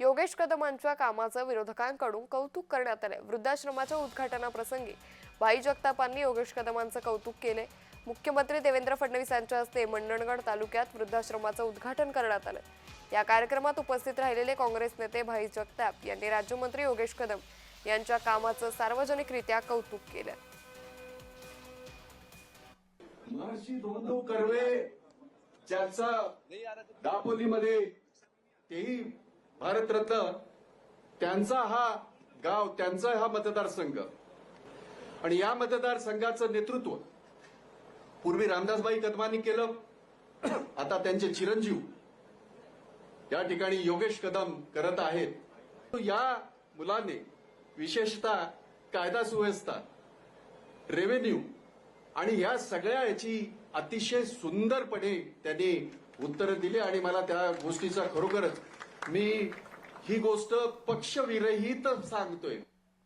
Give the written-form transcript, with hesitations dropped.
योगेश कदमांच्या कामाचं विरोधकांकडून कौतुक करण्यात आले। वृद्धाश्रमाच्या उद्घाटनाप्रसंगी भाई जगतापांनी योगेश कदमांचं कौतुक केले। मुख्यमंत्री देवेंद्र फडणवीस यांच्या हस्ते मंडणगड तालुक्यात वृद्धाश्रमाचं उद्घाटन करण्यात आलं। या कार्यक्रमात उपस्थित राहिलेले काँग्रेस नेते भाई जगताप यांनी राज्यमंत्री योगेश कदम यांच्या कामाचं सार्वजनिकरित्या कौतुक केलं। महर्षी धोंडो कर्वे ज्याचा दापोलीमध्ये तेही भारतरत्न, त्यांचा हा गाव, त्यांचा हा मतदारसंघ आणि या मतदारसंघाचं नेतृत्व पूर्वी रामदासबाई कदमांनी केलं। आता त्यांचे चिरंजीव या ठिकाणी योगेश कदम करत आहेत। या मुलाने विशेषतः कायदा सुव्यवस्था, रेव्हेन्यू आणि या सगळ्या याची अतिशय सुंदरपणे त्यांनी उत्तरं दिली आणि मला त्या गोष्टीचा खरोखरच मी ही गोष्ट पक्षविरहित सांगतोय।